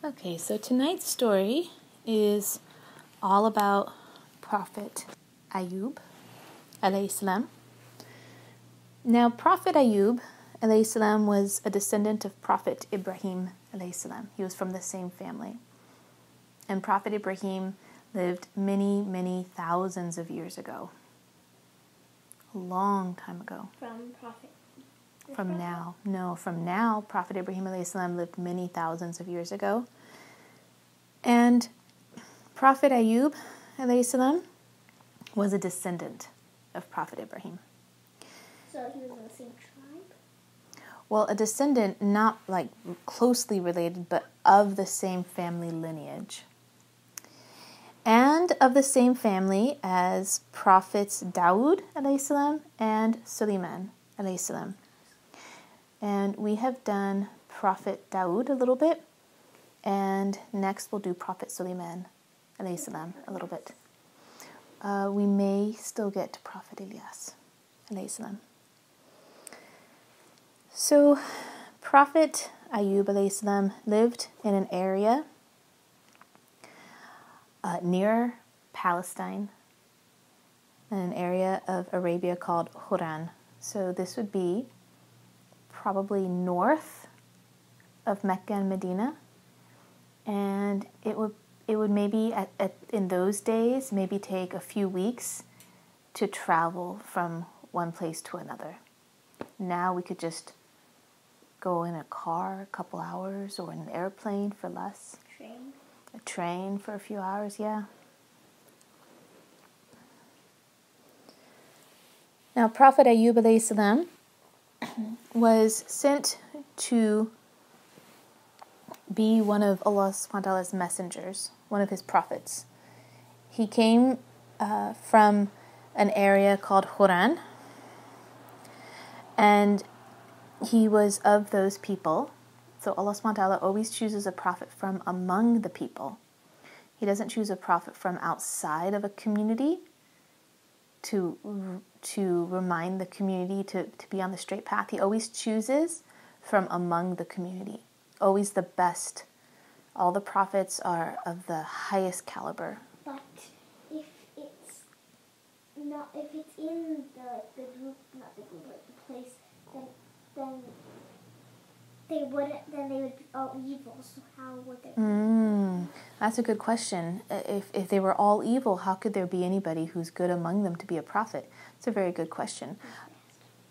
Okay, so tonight's story is all about Prophet Ayyub, Alayhi Salam. Now, Prophet Ayyub, Alayhi Salam, was a descendant of Prophet Ibrahim, Alayhi Salam. He was from the same family. And Prophet Ibrahim lived many, many thousands of years ago. A long time ago. From now, Prophet Ibrahim Alayhi Salam lived many thousands of years ago. And Prophet Ayyub Alayhi Salam was a descendant of Prophet Ibrahim. So he was in the same tribe? Well, a descendant, not like closely related, but of the same family lineage. And of the same family as Prophets Dawood Alayhi Salam and Sulaiman Alayhi Salam. And we have done Prophet Dawood a little bit, and next we'll do Prophet Sulaiman Alayhi Salam a little bit. We may still get to Prophet Ilyas Alayhi Salam. So, Prophet Ayyub Alayhi Salam lived in an area near Palestine, in an area of Arabia called Huran. So this would be probably north of Mecca and Medina, and it would maybe in those days maybe take a few weeks to travel from one place to another. Now we could just go in a car a couple hours, or in an airplane for less. A train for a few hours, yeah. Now, Prophet Ayyub Alayhi Salam was sent to be one of Allah subhanahu wa ta'ala's messengers, one of his prophets. He came from an area called Huran, and he was of those people. So Allah subhanahu wa ta'ala always chooses a prophet from among the people. He doesn't choose a prophet from outside of a community to remind the community to be on the straight path. He always chooses from among the community. Always the best. All the prophets are of the highest caliber. But if it's in the group, not the group, but the place, then they would be all evil. So how would they? That's a good question. If they were all evil, how could there be anybody who's good among them to be a prophet? It's a very good question.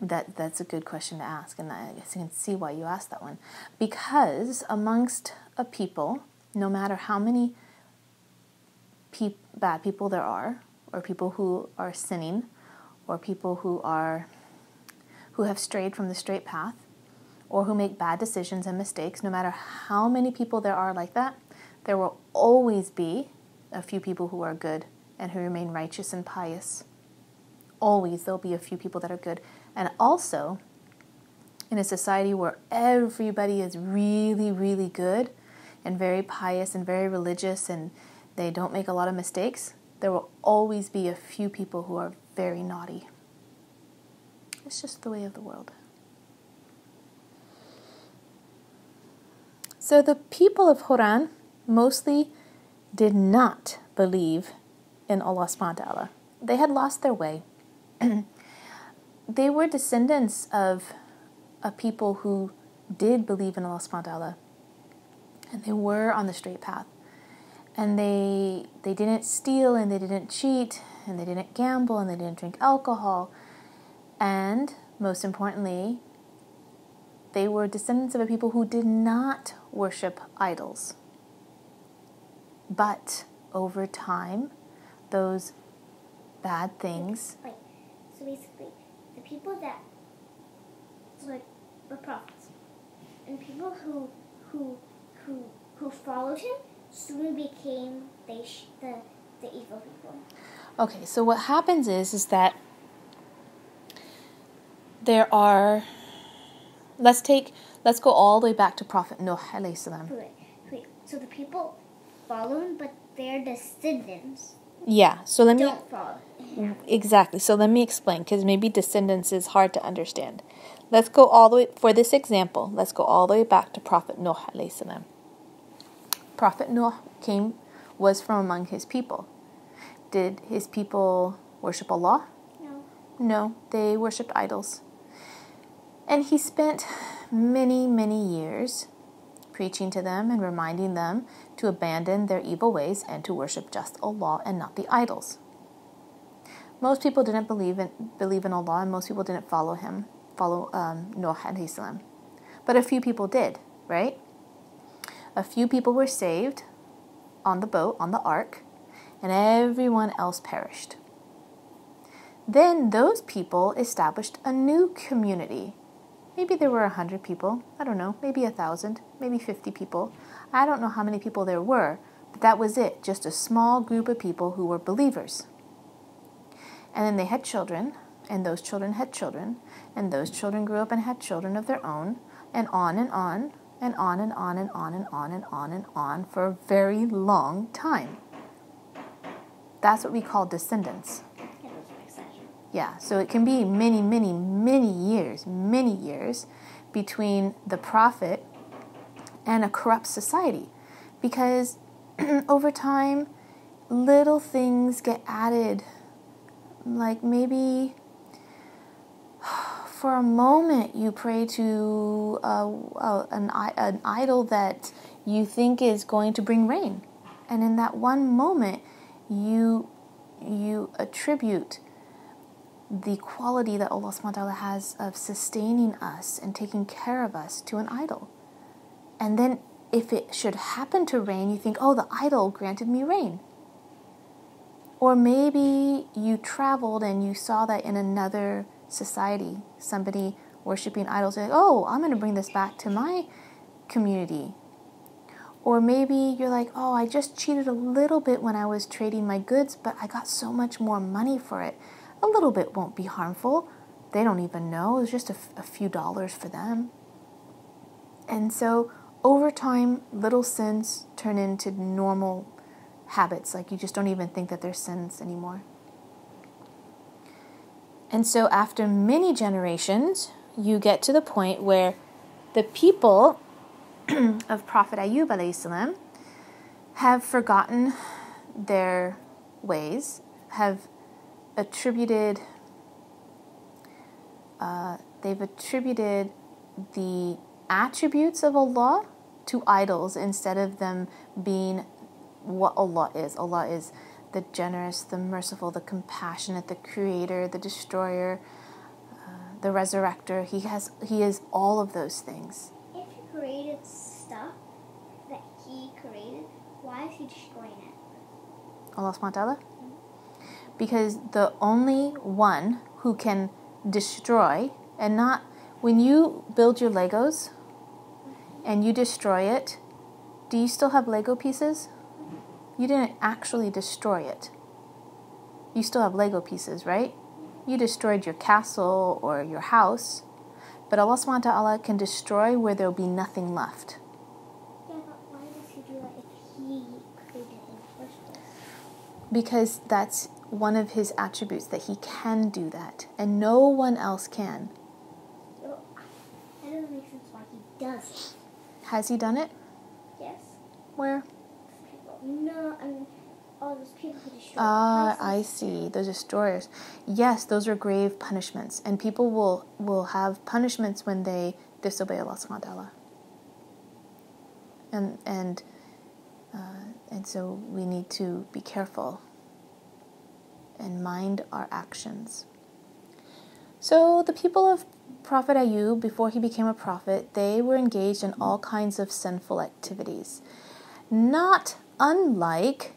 That's a good question to ask, and I guess you can see why you asked that one. Because amongst a people, no matter how many bad people there are, or people who are sinning, or people who have strayed from the straight path, or who make bad decisions and mistakes, no matter how many people there are like that, there will always be a few people who are good and who remain righteous and pious. Always there'll be a few people that are good. And also, in a society where everybody is really, really good and very pious and very religious and they don't make a lot of mistakes, there will always be a few people who are very naughty. It's just the way of the world. So the people of Huran mostly did not believe in Allah subhanahu wa ta'ala. They had lost their way. They were descendants of a people who did believe in Allah subhanahu wa ta'ala. And they were on the straight path. And they didn't steal, and they didn't cheat, and they didn't gamble, and they didn't drink alcohol. And most importantly, they were descendants of a people who did not worship idols. But over time, those bad things... So basically, the people that were prophets, and people who followed him soon became the evil people. Okay, so what happens is that there are... Let's go all the way back to Prophet Nuh alayhi salam. Wait. So the people follow him, but their descendants don't follow him. Exactly. So let me explain, because maybe descendants is hard to understand. Let's go all the way, for this example, let's go all the way back to Prophet Nuh alayhi salam. Prophet Noah was from among his people. Did his people worship Allah? No. No, they worshipped idols. And he spent many, many years preaching to them and reminding them to abandon their evil ways and to worship just Allah and not the idols. Most people didn't believe in Allah, and most people didn't follow Noah alayhi salam. But a few people did, right? A few people were saved on the boat, on the ark, and everyone else perished. Then those people established a new community. Maybe there were 100 people. I don't know. Maybe 1,000. Maybe 50 people. I don't know how many people there were, but that was it. Just a small group of people who were believers. And then they had children, and those children had children, and those children grew up and had children of their own, and on and on, and on and on and on and on and on and on for a very long time. That's what we call descendants. Yeah, so it can be many, many, many years between the prophet and a corrupt society. Because over time, little things get added. Like maybe for a moment you pray to an idol that you think is going to bring rain. And in that one moment, you attribute the quality that Allah subhanahu wa ta'ala has of sustaining us and taking care of us to an idol. And then if it should happen to rain, you think, oh, the idol granted me rain. Or maybe you traveled and you saw that in another society, somebody worshiping idols, like, oh, I'm going to bring this back to my community. Or maybe you're like, oh, I just cheated a little bit when I was trading my goods, but I got so much more money for it. A little bit won't be harmful. They don't even know. It's just a few dollars for them. And so over time, little sins turn into normal habits. Like you just don't even think that they're sins anymore. And so after many generations, you get to the point where the people of Prophet Ayyub alayhi salam have forgotten their ways, have attributed the attributes of Allah to idols instead of them being what Allah is. Allah is the generous, the merciful, the compassionate, the creator, the destroyer, the resurrector. He is all of those things. If he created stuff that he created, why is he destroying it? Allah subhanahu wa ta'ala? Because the only one who can destroy, and not when you build your Legos and you destroy it, do you still have Lego pieces? You didn't actually destroy it. You still have Lego pieces, right? You destroyed your castle or your house, but Allah subhanahu wa ta'ala can destroy where there will be nothing left. Yeah, but why does he do that if he created it in the first place? Because that's one of his attributes, that he can do that, and no one else can. So, that doesn't make sense why he does it. Has he done it? Yes. Where? No, I mean, all those people who destroy I see. Those destroyers. Yes, those are grave punishments, and people will have punishments when they disobey Allah subhanahu wa ta'ala. And so we need to be careful and mind our actions. So the people of Prophet Ayyub, before he became a prophet, they were engaged in all kinds of sinful activities. Not unlike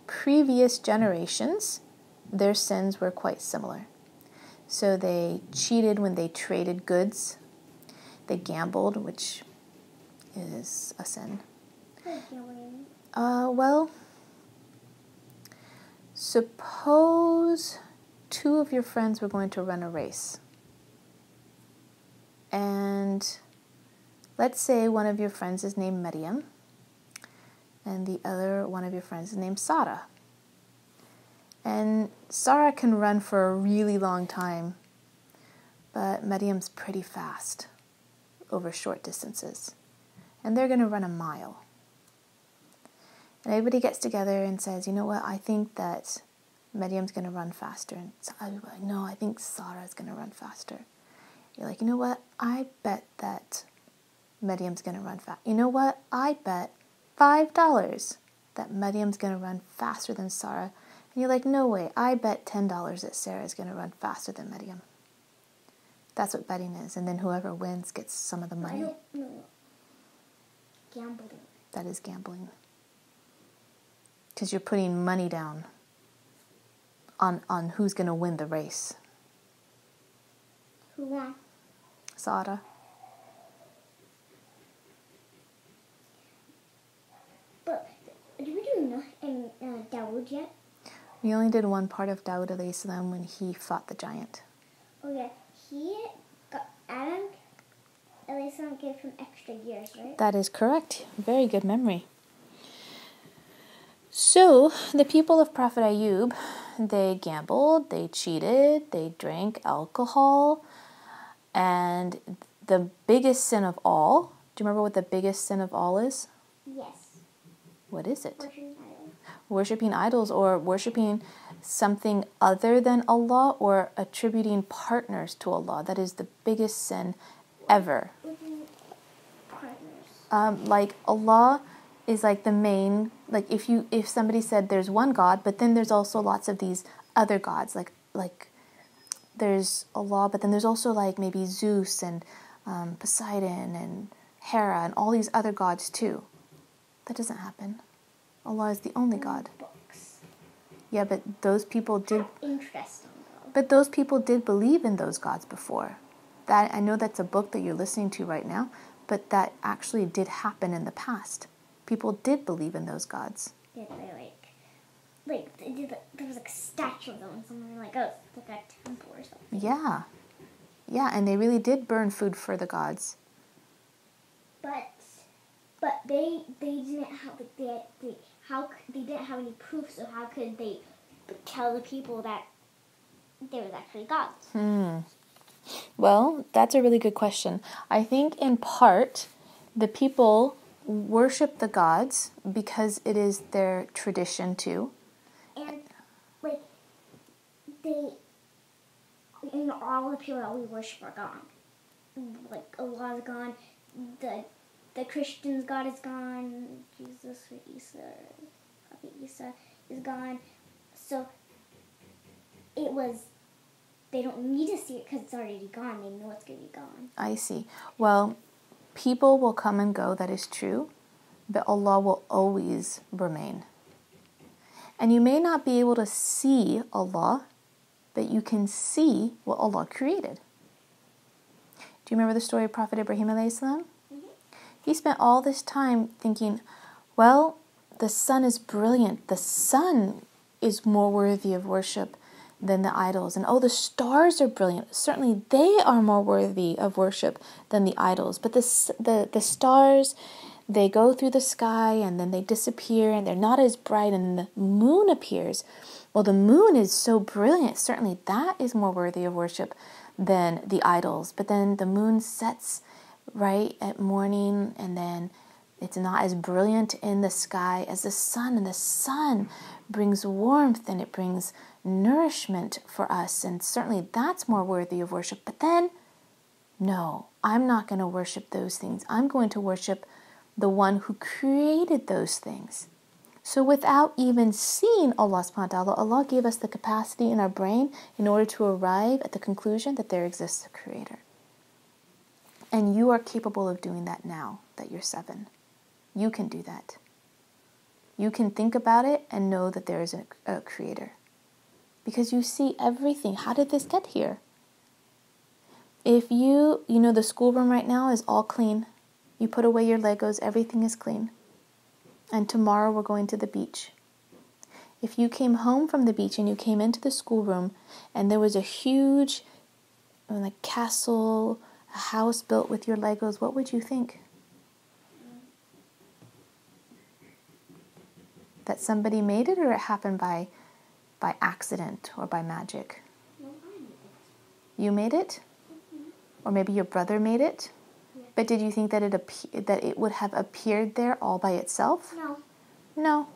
previous generations, their sins were quite similar. So they cheated when they traded goods. They gambled, which is a sin. Well, suppose two of your friends were going to run a race. And let's say one of your friends is named Maryam, and the other one of your friends is named Sarah. And Sarah can run for a really long time, but Maryam's pretty fast over short distances. And they're going to run a mile. And everybody gets together and says, you know what, I think that Maryam's going to run faster. And Ayyub, no, I think Sarah's going to run faster. You're like, you know what, I bet that Maryam's going to run fast. You know what, I bet $5 that Maryam's going to run faster than Sarah. And you're like, no way, I bet $10 that Sarah's going to run faster than Maryam. That's what betting is. And then whoever wins gets some of the money. No. Gambling. That is gambling. Because you're putting money down on who's going to win the race. Who won? Sarah. But did we do any Dawood yet? We only did one part of Dawud alayhi salam when he fought the giant. Oh yeah, Adam alayhi salam gave him extra years, right? That is correct. Very good memory. So, the people of Prophet Ayyub, they gambled, they cheated, they drank alcohol, and the biggest sin of all, do you remember what the biggest sin of all is? Yes. What is it? Worshipping idols. Worshipping idols, or worshipping something other than Allah, or attributing partners to Allah. That is the biggest sin ever. Partners. Like Allah is like the main, like if somebody said there's one God, but then there's also lots of these other gods, like there's Allah, but then there's also like maybe Zeus and Poseidon and Hera and all these other gods too. That doesn't happen. Allah is the only God. Books. Yeah, but those people did. Interesting though. But those people did believe in those gods before. That I know that's a book that you're listening to right now, but that actually did happen in the past. People did believe in those gods. Did they there was like a statue of them and something like a temple or something. Yeah, and they really did burn food for the gods. But they didn't have they didn't have any proof, so how could they tell the people that there was actually gods? Well, that's a really good question. I think in part the people worship the gods because it is their tradition to. And all the people that we worship are gone. Like Allah is gone, the Christians' God is gone, Jesus or Isa is gone. So they don't need to see it because it's already gone. They know it's going to be gone. I see. Well, people will come and go, that is true, but Allah will always remain. And you may not be able to see Allah, but you can see what Allah created. Do you remember the story of Prophet Ibrahim alayhi salam? He spent all this time thinking, well, the sun is brilliant. The sun is more worthy of worship than the idols. And the stars are brilliant. Certainly they are more worthy of worship than the idols. But the stars, they go through the sky and then they disappear and they're not as bright, and the moon appears. Well, the moon is so brilliant. Certainly that is more worthy of worship than the idols. But then the moon sets right at morning, and then it's not as brilliant in the sky as the sun. And the sun brings warmth and it brings nourishment for us, and certainly that's more worthy of worship. But then, no, I'm not going to worship those things. I'm going to worship the one who created those things. So without even seeing Allah subhanahu wa ta'ala, Allah gave us the capacity in our brain in order to arrive at the conclusion that there exists a creator. And you are capable of doing that now that you're 7. You can do that. You can think about it and know that there is a creator. Because you see everything. How did this get here? If you know the schoolroom right now is all clean. You put away your Legos, everything is clean. And tomorrow we're going to the beach. If you came home from the beach and you came into the schoolroom and there was a huge castle, a house built with your Legos, what would you think? That somebody made it, or it happened by accident or by magic? No, I made it. You made it? Or maybe your brother made it? Yeah. But did you think that it would have appeared there all by itself? No. No.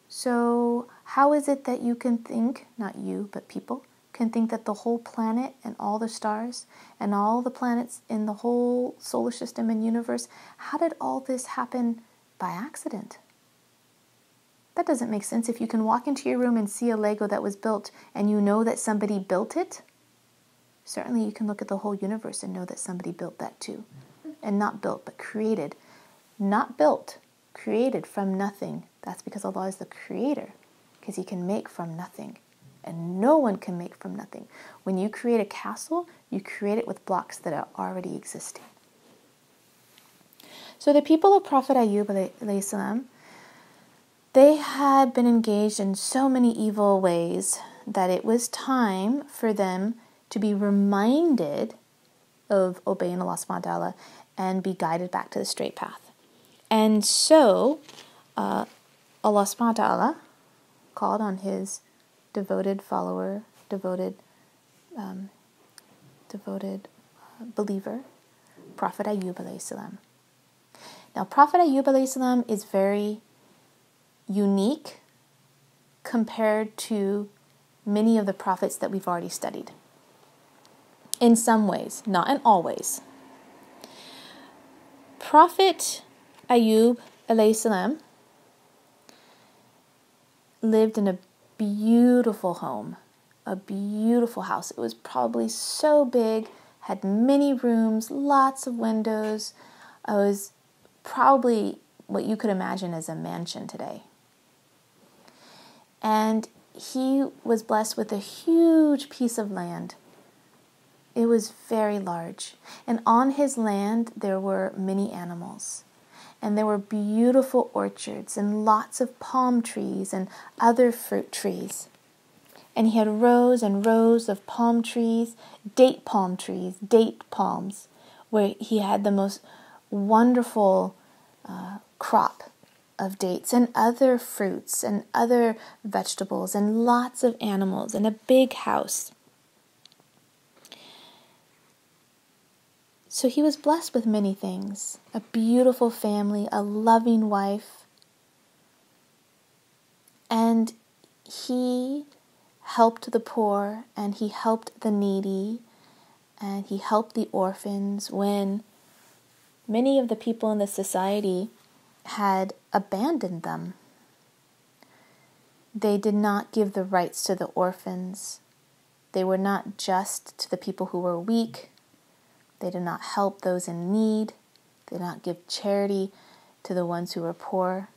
So how is it that you can think, not you, but people, can think that the whole planet and all the stars and all the planets in the whole solar system and universe, how did all this happen by accident? That doesn't make sense. If you can walk into your room and see a Lego that was built and you know that somebody built it, certainly you can look at the whole universe and know that somebody built that too. And not built, but created. Not built, created from nothing. That's because Allah is the creator, because He can make from nothing. And no one can make from nothing. When you create a castle, you create it with blocks that are already existing. So the people of Prophet Ayyub, alayhi salam, they had been engaged in so many evil ways that it was time for them to be reminded of obeying Allah subhanahu wa ta'ala and be guided back to the straight path. And so Allah subhanahu wa ta'ala called on His devoted follower, devoted believer, Prophet Ayyub alayhi salam. Now, Prophet Ayyub alayhi salam is very unique compared to many of the prophets that we've already studied. In some ways, not in all ways. Prophet Ayyub alayhi salam lived in a beautiful home, a beautiful house. It was probably so big, had many rooms, lots of windows. It was probably what you could imagine as a mansion today. And he was blessed with a huge piece of land. It was very large. And on his land, there were many animals. And there were beautiful orchards and lots of palm trees and other fruit trees. And he had rows and rows of palm trees, date palms, where he had the most wonderful crop of dates and other fruits and other vegetables and lots of animals and a big house. So he was blessed with many things, a beautiful family, a loving wife, and he helped the poor and he helped the needy and he helped the orphans when many of the people in the society had abandoned them. They did not give the rights to the orphans. They were not just to the people who were weak. They did not help those in need. They did not give charity to the ones who were poor.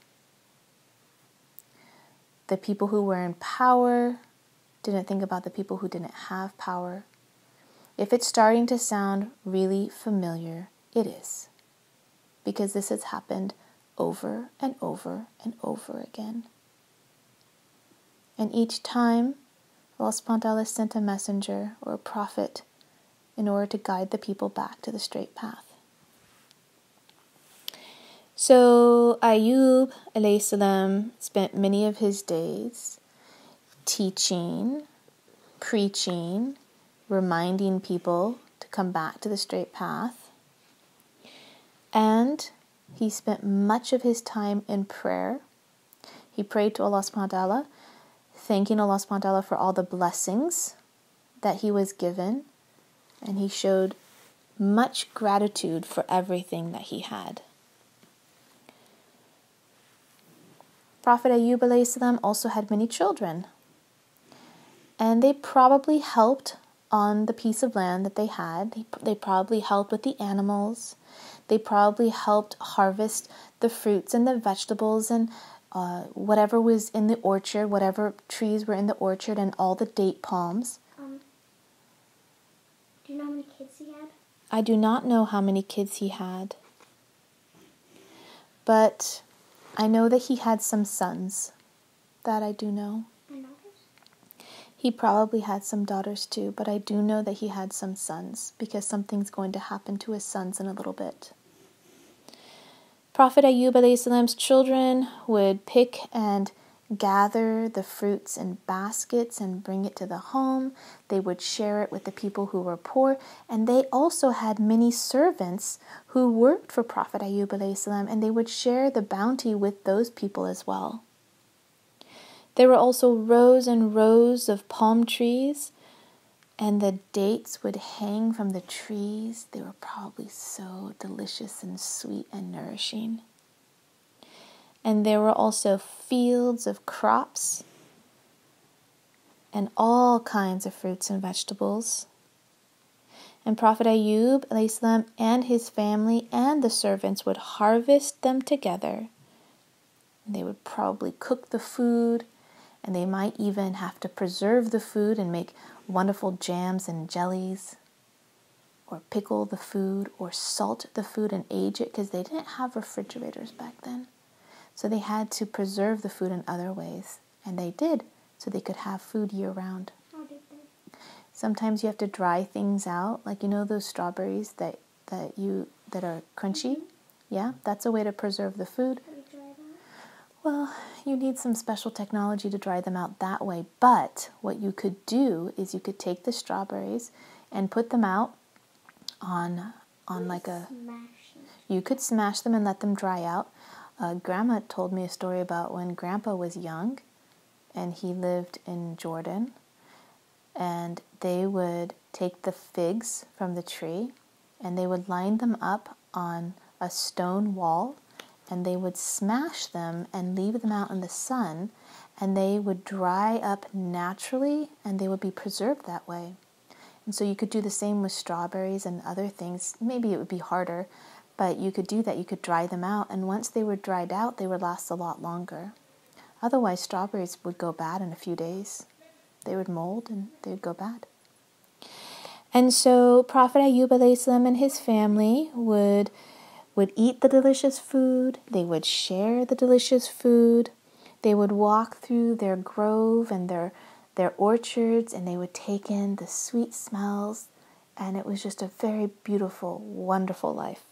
The people who were in power didn't think about the people who didn't have power. If it's starting to sound really familiar, it is. Because this has happened over and over and over again. And each time, Allah subhanahu wa ta'ala sent a messenger or a prophet in order to guide the people back to the straight path. So Ayyub alayhi salam spent many of his days teaching, preaching, reminding people to come back to the straight path. And he spent much of his time in prayer. He prayed to Allah subhanahu wa ta'ala, thanking Allah subhanahu wa ta'ala for all the blessings that he was given. And he showed much gratitude for everything that he had. Prophet Ayyub alayhi salam also had many children. And they probably helped on the piece of land that they had. They probably helped with the animals. They probably helped harvest the fruits and the vegetables and whatever was in the orchard, whatever trees were in the orchard and all the date palms. Do you know how many kids he had? I do not know how many kids he had. But I know that he had some sons. That I do know. And daughters? He probably had some daughters too, but I do know that he had some sons because something's going to happen to his sons in a little bit. Prophet Ayyub alayhi salam's children would pick and gather the fruits in baskets and bring it to the home. They would share it with the people who were poor. And they also had many servants who worked for Prophet Ayyub alayhi salam, and they would share the bounty with those people as well. There were also rows and rows of palm trees, and the dates would hang from the trees. They were probably so delicious and sweet and nourishing. And there were also fields of crops and all kinds of fruits and vegetables. And Prophet Ayyub alayhi salam and his family and the servants would harvest them together. They would probably cook the food, and they might even have to preserve the food and make wonderful jams and jellies, or pickle the food, or salt the food and age it, because they didn't have refrigerators back then. So they had to preserve the food in other ways, and they did, so they could have food year-round. How did they? Sometimes you have to dry things out, like those strawberries that are crunchy. Yeah, that's a way to preserve the food. How do you dry that? Well, you need some special technology to dry them out that way. But what you could do is you could take the strawberries and put them out on like a... Smash them. You could smash them and let them dry out. Grandma told me a story about when Grandpa was young and he lived in Jordan, and they would take the figs from the tree and they would line them up on a stone wall, and they would smash them and leave them out in the sun, and they would dry up naturally and they would be preserved that way. And so you could do the same with strawberries and other things. Maybe it would be harder, but you could do that. You could dry them out, and once they were dried out, they would last a lot longer. Otherwise, strawberries would go bad in a few days. They would mold and they would go bad. And so Prophet Ayyub alayhi salam and his family would eat the delicious food. They would share the delicious food. They would walk through their grove and their orchards, and they would take in the sweet smells. And it was just a very beautiful, wonderful life.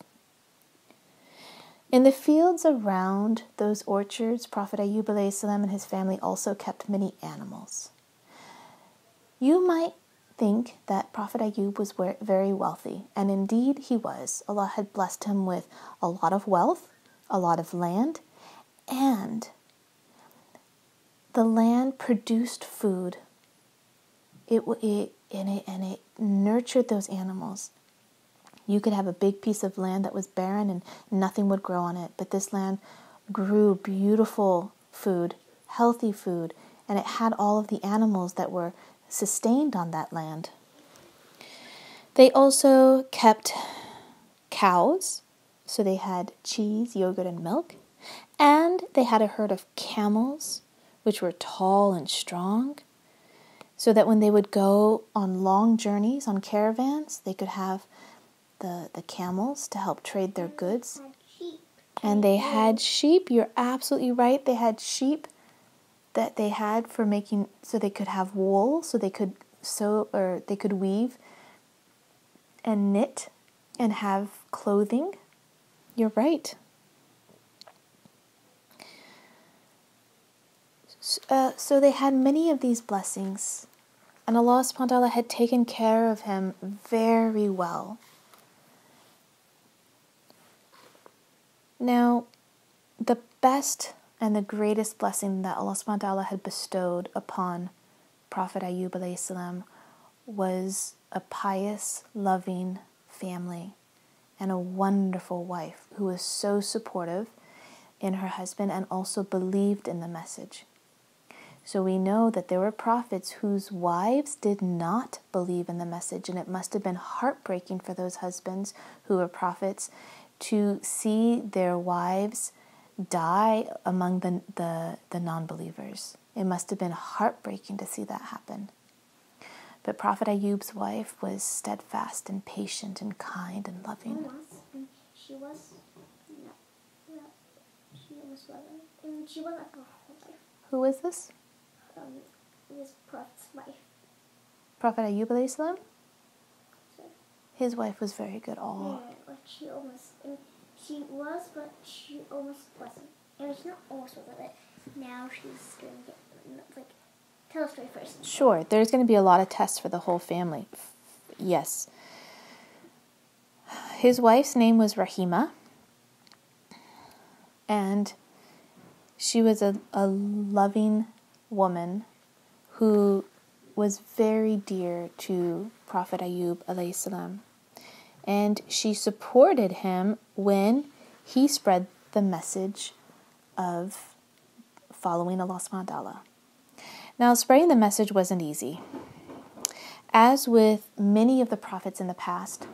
In the fields around those orchards, Prophet Ayyub alayhi salam and his family also kept many animals. You might think that Prophet Ayyub was very wealthy, and indeed he was. Allah had blessed him with a lot of wealth, a lot of land, and the land produced food. It nurtured those animals. You could have a big piece of land that was barren and nothing would grow on it, but this land grew beautiful food, healthy food, and it had all of the animals that were sustained on that land. They also kept cows, so they had cheese, yogurt, and milk, and they had a herd of camels, which were tall and strong, so that when they would go on long journeys, on caravans, they could have the camels to help trade their goods. And they had sheep. You're absolutely right. They had sheep that they had for making, so they could have wool, so they could sew, or they could weave and knit and have clothing. You're right. So they had many of these blessings, and Allah subhanahu wa ta'ala had taken care of him very well. Now, the best and the greatest blessing that Allah subhanahu wa ta'ala had bestowed upon Prophet Ayyub alayhi salam was a pious, loving family and a wonderful wife who was so supportive in her husband and also believed in the message. So we know that there were prophets whose wives did not believe in the message, and it must have been heartbreaking for those husbands who were prophets to see their wives die among the non-believers. It must have been heartbreaking to see that happen. But Prophet Ayyub's wife was steadfast and patient and kind and loving. She was loving. And she wasn't her whole life. Who was this? This Prophet's wife. Prophet Ayyub alayhi salam? So, His wife was very good. Yeah, like she was, but she almost wasn't. I mean, she not almost wasn't. now she's doing it. Like, tell a story first. Sure, there's going to be a lot of tests for the whole family. Yes. His wife's name was Rahima, and she was a loving woman who was very dear to Prophet Ayyub alayhi salam. And she supported him when he spread the message of following Allah subhanahu wa ta'ala. Now, spreading the message wasn't easy. As with many of the prophets in the past,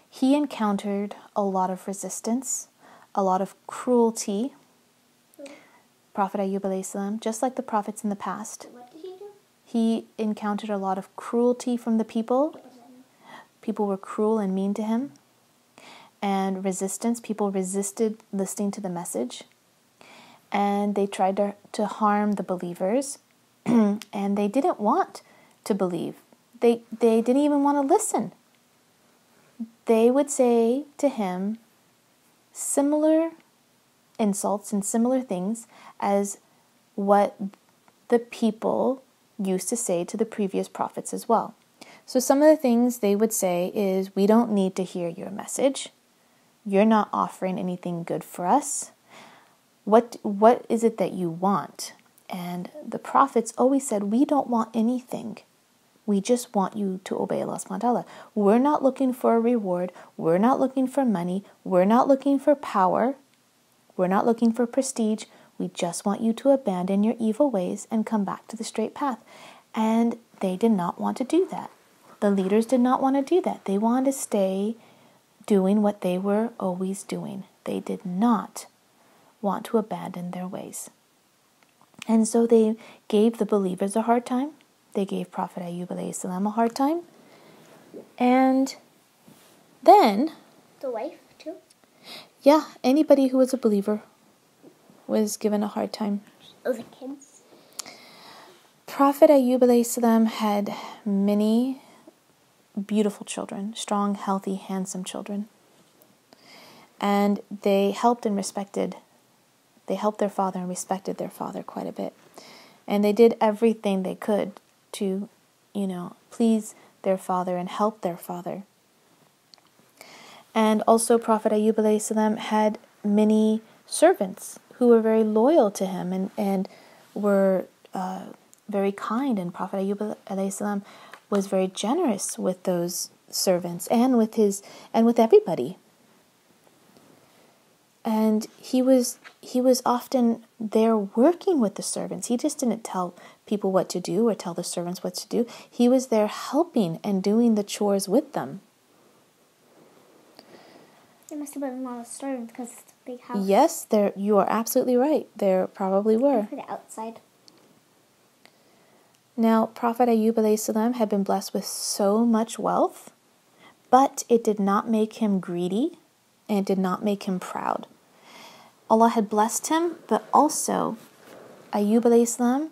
he encountered a lot of resistance, a lot of cruelty. Prophet Ayyub alayhi salam, just like the prophets in the past, What did he do? he encountered a lot of cruelty from the people. People were cruel and mean to him. And resistance, people resisted listening to the message. And they tried to harm the believers. And they didn't want to believe. They didn't even want to listen. They would say to him similar insults and similar things as what the people used to say to the previous prophets as well. So some of the things they would say is, we don't need to hear your message. You're not offering anything good for us. What is it that you want? And the prophets always said, we don't want anything. We just want you to obey Allah subhanahu wa ta'ala. We're not looking for a reward. We're not looking for money. We're not looking for power. We're not looking for prestige. We just want you to abandon your evil ways and come back to the straight path. And they did not want to do that. The leaders did not want to do that. They wanted to stay doing what they were always doing. They did not want to abandon their ways. And so they gave the believers a hard time. They gave Prophet Ayyub alayhi salam a hard time. And then, The wife, too? yeah, anybody who was a believer was given a hard time. Oh, the kids? Prophet Ayyub alayhi salam had many beautiful children, strong, healthy, handsome children. And they helped their father and respected their father quite a bit. And they did everything they could to, please their father and help their father. And also Prophet Ayyub alayhi salam had many servants who were very loyal to him and were very kind. And Prophet Ayyub alayhi salam was very generous with those servants and with everybody. And he was often there working with the servants. He just didn't tell people what to do or tell the servants what to do. He was there helping and doing the chores with them. There must have been a lot of servants because it's a big house. Yes, you are absolutely right. There probably were. For the outside. Now, Prophet Ayyub alayhi salam had been blessed with so much wealth, but it did not make him greedy and it did not make him proud. Allah had blessed him, but also Ayyub alayhi salam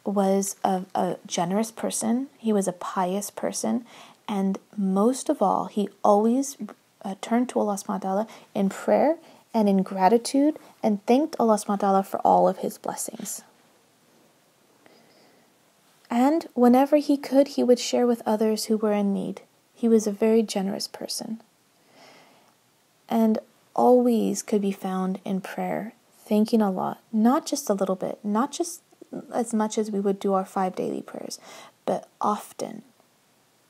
was a generous person. He was a pious person. And most of all, he always turned to Allah subhanahu wa ta'ala in prayer and in gratitude and thanked Allah subhanahu wa ta'ala for all of his blessings. And whenever he could, he would share with others who were in need. He was a very generous person. And always could be found in prayer, thanking Allah, not just a little bit, not just as much as we would do our 5 daily prayers, but often.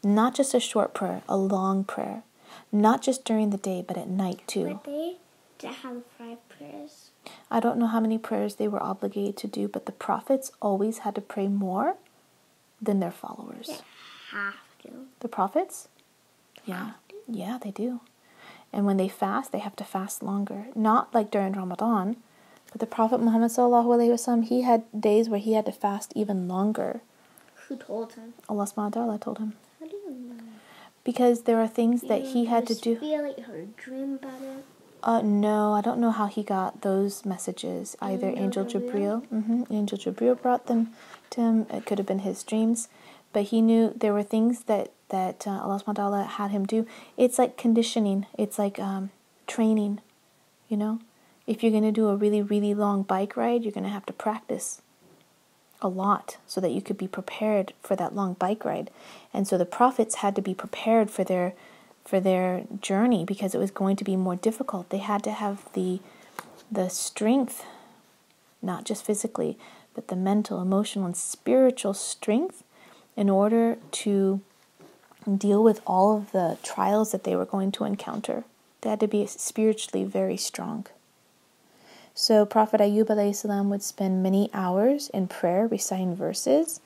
Not just a short prayer, a long prayer. Not just during the day, but at night too. But they didn't have 5 prayers. I don't know how many prayers they were obligated to do, but the prophets always had to pray more than their followers. They have to. The prophets? Yeah. Yeah, they do. And when they fast, they have to fast longer. Not like during Ramadan, but the Prophet Muhammad sallallahu alaihi wasallam, he had days where he had to fast even longer. Who told him? Allah subhanahu wa ta'ala told him. How do you know? Because there are things that he had to do. Feel like you heard a dream about it? No, I don't know how he got those messages. Either Angel Jibril. Angel Jibril brought them to him. It could have been his dreams. But he knew there were things that Allah subhanahu wa ta'ala had him do. It's like conditioning. It's like training, if you're going to do a really, really long bike ride, you're going to have to practice a lot so that you could be prepared for that long bike ride. And so the prophets had to be prepared for their journey because it was going to be more difficult. They had to have the strength, not just physically, but the mental, emotional, and spiritual strength in order to deal with all of the trials that they were going to encounter. They had to be spiritually very strong. So Prophet Ayyub alayhi salam would spend many hours in prayer, reciting verses,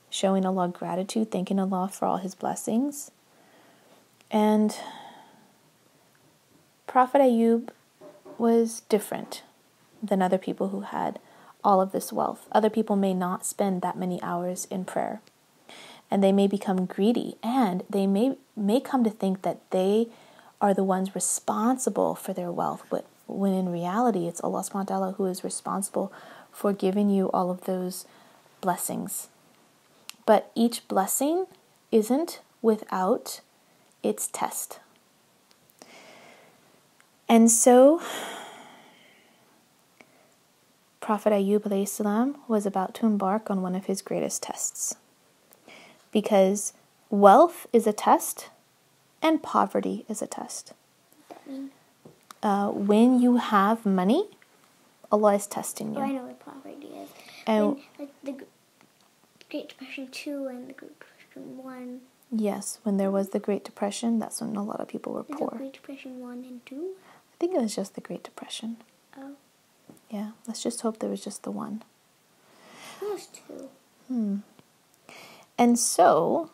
showing Allah gratitude, thanking Allah for all His blessings. And Prophet Ayyub was different than other people who had all of this wealth. Other people may not spend that many hours in prayer, and they may become greedy, and they may come to think that they are the ones responsible for their wealth, but when in reality it's Allah subhanahu wa ta'ala who is responsible for giving you all of those blessings. But each blessing isn't without its test. And so Prophet Ayyub alayhi salam was about to embark on one of his greatest tests. Because wealth is a test and poverty is a test. When you have money, Allah is testing you. Oh, I know what poverty is. And when, like the Great Depression 2 and the Great Depression 1. Yes, when there was the Great Depression, that's when a lot of people were Is poor. it Great Depression 1 and 2? I think it was just the Great Depression. Oh. Yeah, let's just hope there was just the one. It was 2. And so,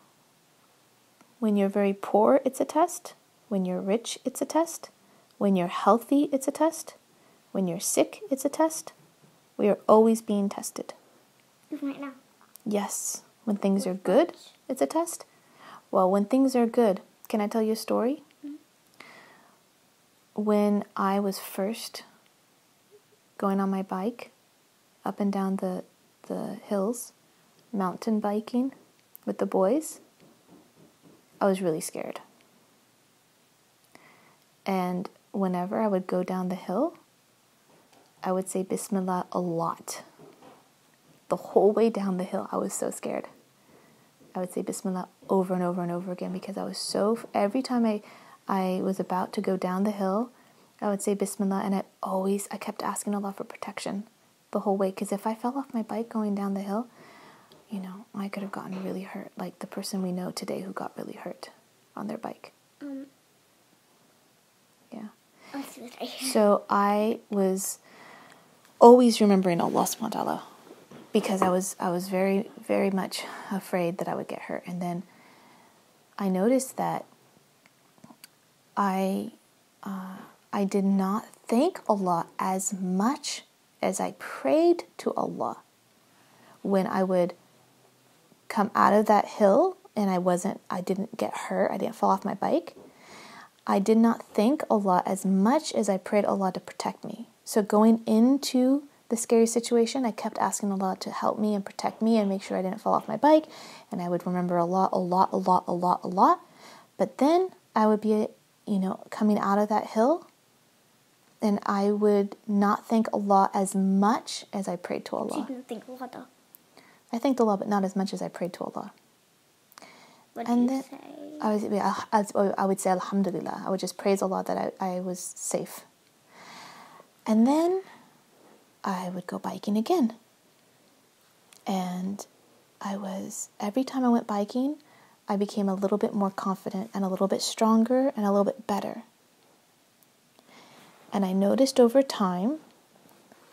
when you're very poor, it's a test. When you're rich, it's a test. When you're healthy, it's a test. When you're sick, it's a test. We are always being tested. Even right now. Yes. When things are good, it's a test. Well, when things are good, can I tell you a story? When I was first going on my bike up and down the hills, mountain biking with the boys, I was really scared. And whenever I would go down the hill, I would say Bismillah a lot. The whole way down the hill, I was so scared. I would say Bismillah over and over and over again because I was so... Every time I was about to go down the hill, I would say Bismillah, and I kept asking Allah for protection the whole way. Because if I fell off my bike going down the hill, I could have gotten really hurt. Like the person we know today who got really hurt on their bike. Yeah. So I was always remembering Allah subhanahu wa ta'ala because I was very, very much afraid that I would get hurt. And then I noticed that I did not thank Allah as much as I prayed to Allah when I would come out of that hill and I didn't get hurt, I didn't fall off my bike. I did not thank Allah as much as I prayed Allah to protect me. So going into the scary situation, I kept asking Allah to help me and protect me and make sure I didn't fall off my bike. And I would remember Allah a lot. But then I would be, coming out of that hill, and I would not thank Allah as much as I prayed to Allah. So you didn't thank Allah though? I thanked Allah, but not as much as I prayed to Allah. What did you say? I would say Alhamdulillah. I would just praise Allah that I was safe. And then I would go biking again. And every time I went biking, I became a little bit more confident and a little bit stronger and a little bit better. And I noticed over time,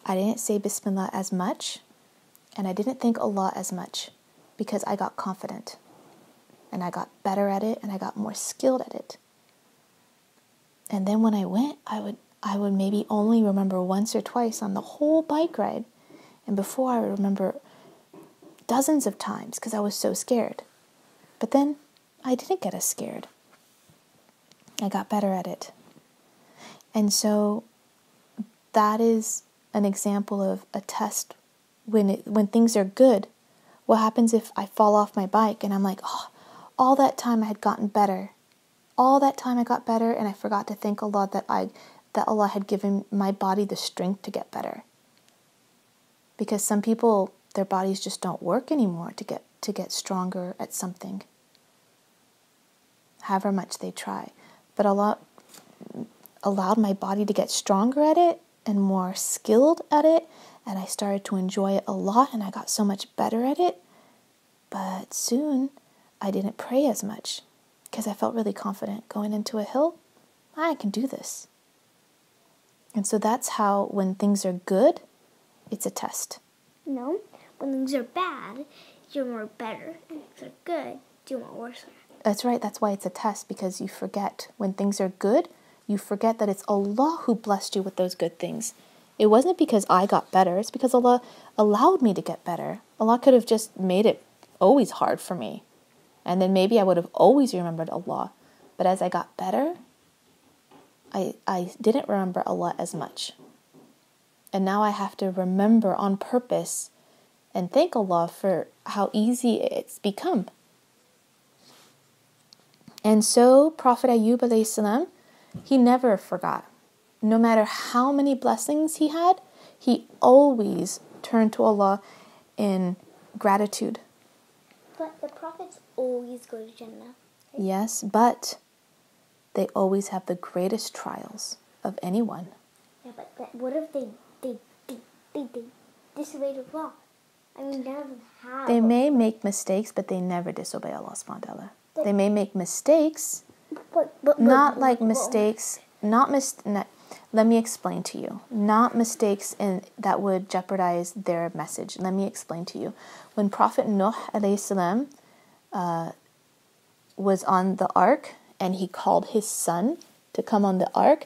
I didn't say Bismillah as much, and I didn't thank Allah as much because I got confident. And I got better at it, and I got more skilled at it. And then when I went, I would maybe only remember once or twice on the whole bike ride. And before I would remember dozens of times because I was so scared. But then I didn't get as scared. I got better at it. And so that is an example of a test when things are good. What happens if I fall off my bike and I'm like, oh, all that time I had gotten better. All that time I got better and I forgot to thank Allah that Allah had given my body the strength to get better. Because some people, their bodies just don't work anymore to get stronger at something, however much they try. But Allah allowed my body to get stronger at it and more skilled at it, and I started to enjoy it a lot, and I got so much better at it. But soon I didn't pray as much because I felt really confident going into a hill. I can do this. And so that's how, when things are good, it's a test. No, when things are bad, you're more better. And things are good, you're more worse. That's right. That's why it's a test, because you forget. When things are good, you forget that it's Allah who blessed you with those good things. It wasn't because I got better. It's because Allah allowed me to get better. Allah could have just made it always hard for me. And then maybe I would have always remembered Allah. But as I got better, I didn't remember Allah as much. And now I have to remember on purpose and thank Allah for how easy it's become. And so Prophet Ayyub alayhi salam, he never forgot. No matter how many blessings he had, he always turned to Allah in gratitude. But the prophets always go to Jannah. Right? Yes, but they always have the greatest trials of anyone. Yeah, but what if they disobeyed Allah? I mean, none of them have. They may make mistakes, but they never disobey Allah subhanahu wa ta'ala. They may make mistakes, not like mistakes, let me explain to you. Not mistakes that would jeopardize their message. Let me explain to you. When Prophet Nuh alayhi salam was on the ark, and he called his son to come on the ark,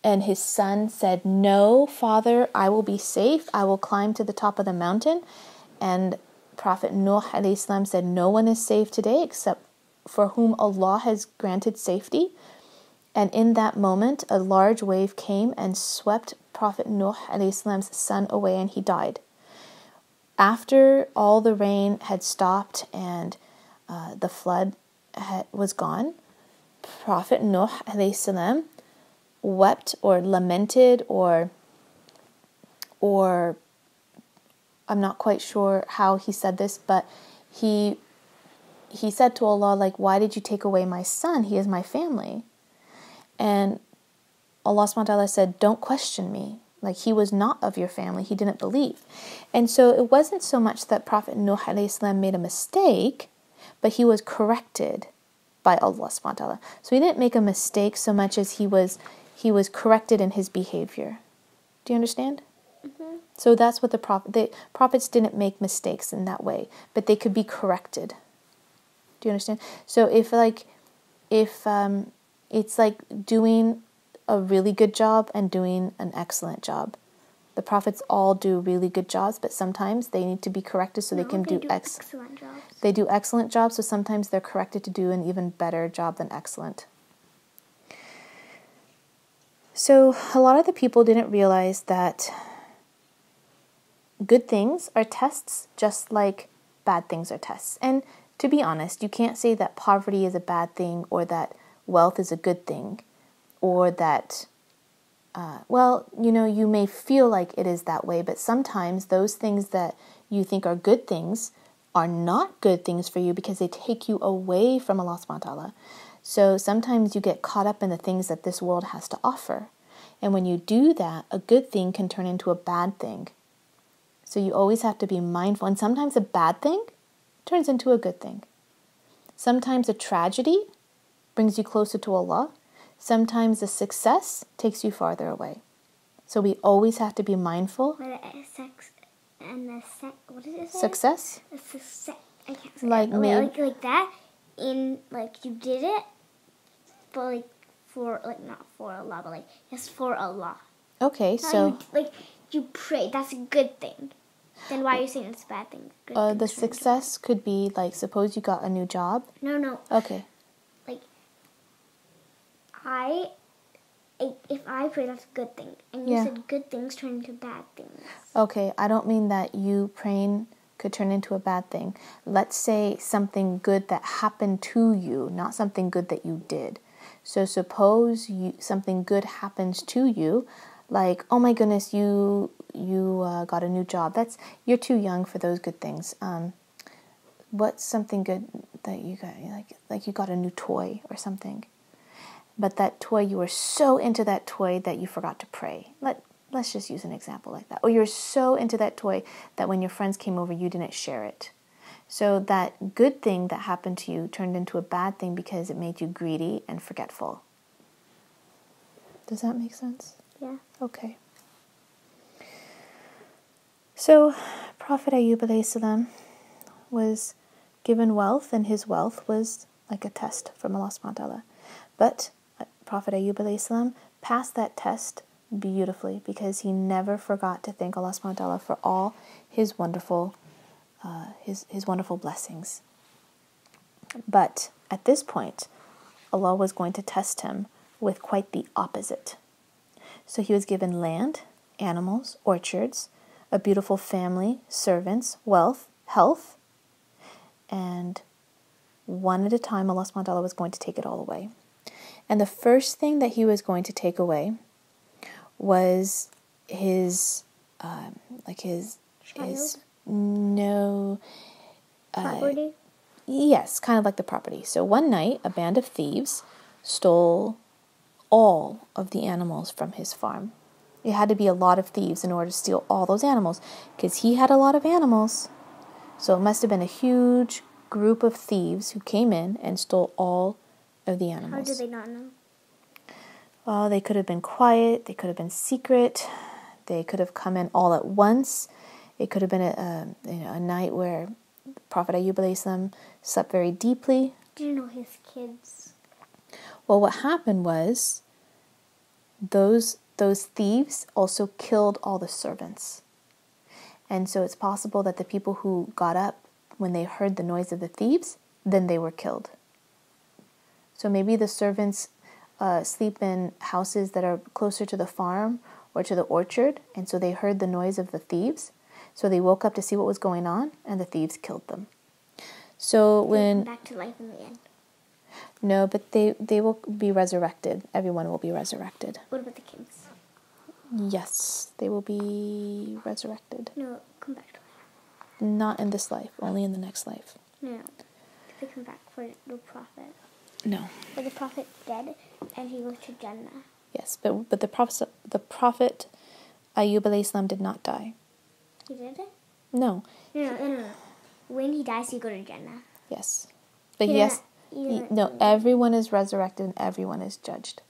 and his son said, "No, father, I will be safe. I will climb to the top of the mountain." And Prophet Nuh alayhi salam said, "No one is safe today except for whom Allah has granted safety." And in that moment, a large wave came and swept Prophet Nuh alayhi salam's son away, and he died. After all the rain had stopped and the flood was gone, Prophet Nuh alayhi salam wept or lamented or I'm not quite sure how he said this, but he said to Allah, like, "Why did you take away my son? He is my family." And Allah subhanahu wa ta'ala said, "Don't question me. Like, he was not of your family. He didn't believe." And so it wasn't so much that Prophet Nuh alayhi salam made a mistake, but he was corrected by Allah subhanahu wa ta'ala. So he didn't make a mistake so much as he was corrected in his behavior. Do you understand? Mm-hmm. So that's what the prophets didn't make mistakes in that way, but they could be corrected. Do you understand? So if it's like doing a really good job and doing an excellent job. The prophets all do really good jobs, but sometimes they need to be corrected so they can do excellent jobs. They do excellent jobs, so sometimes they're corrected to do an even better job than excellent. So a lot of the people didn't realize that good things are tests just like bad things are tests. And to be honest, you can't say that poverty is a bad thing or that wealth is a good thing or that, you may feel like it is that way, but sometimes those things that you think are good things are not good things for you because they take you away from Allah subhanahu wa ta'ala. So sometimes you get caught up in the things that this world has to offer. And when you do that, a good thing can turn into a bad thing. So you always have to be mindful. And sometimes a bad thing turns into a good thing. Sometimes a tragedy brings you closer to Allah. Sometimes a success takes you farther away. So we always have to be mindful. What does it say? Success? A success. I can't say like it. Like that. You did it, but not for Allah, but yes, for Allah. Okay, so you pray. That's a good thing. Then why are you saying it's a bad thing? The success could be suppose you got a new job. No. Okay. If I pray, that's a good thing. And you said good things turn into bad things. Okay, I don't mean that you praying could turn into a bad thing. Let's say something good that happened to you, not something good that you did. So suppose something good happens to you, like, oh my goodness, you got a new job. You're too young for those good things. What's something good that you got? Like you got a new toy or something. But that toy, you were so into that toy that you forgot to pray. Let's just use an example like that. Or you're so into that toy that when your friends came over, you didn't share it. So that good thing that happened to you turned into a bad thing because it made you greedy and forgetful. Does that make sense? Yeah. Okay. So Prophet Ayyub alayhi salam was given wealth, and his wealth was like a test from Allah subhanahu wa ta'ala. But Prophet Ayyub alayhi salam passed that test beautifully because he never forgot to thank Allah subhanahu wa ta'ala for all his wonderful his wonderful blessings. But at this point, Allah was going to test him with quite the opposite. So he was given land, animals, orchards, a beautiful family, servants, wealth, health, and one at a time Allah subhanahu wa ta'ala was going to take it all away. And the first thing that he was going to take away was his property? Yes, kind of like the property. So one night, a band of thieves stole all of the animals from his farm. It had to be a lot of thieves in order to steal all those animals, because he had a lot of animals. So it must have been a huge group of thieves who came in and stole all of the animals. How did they not know? Well, they could have been quiet. They could have been secret. They could have come in all at once. It could have been a night where Prophet Ayyub alayhi salam slept very deeply. Did you know his kids? Well, what happened was those thieves also killed all the servants. And so it's possible that the people who got up when they heard the noise of the thieves, then they were killed. So maybe the servants sleep in houses that are closer to the farm or to the orchard, and so they heard the noise of the thieves. So they woke up to see what was going on, and the thieves killed them. So when... Back to life in the end. No, but they will be resurrected. Everyone will be resurrected. What about the kids? Yes, they will be resurrected. No, come back to life. Not in this life, only in the next life. No, they come back for the Prophet. No. But the Prophet dead, and he goes to Jannah. Yes, but the Prophet Ayyub alayhi salam did not die. He did it? No. No. When he dies, he goes to Jannah. Yes. But everyone is resurrected and everyone is judged.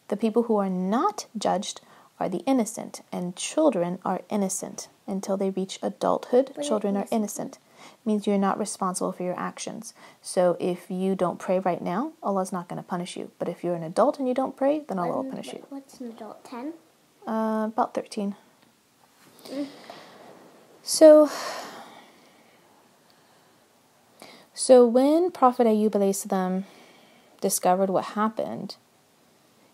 The people who are not judged are the innocent, and children are innocent until they reach adulthood. Children are innocent. Means you're not responsible for your actions. So if you don't pray right now, Allah's not going to punish you. But if you're an adult and you don't pray, then Allah will punish you. What's an adult? 10? About 13. So when Prophet Ayyub alayhi salam discovered what happened,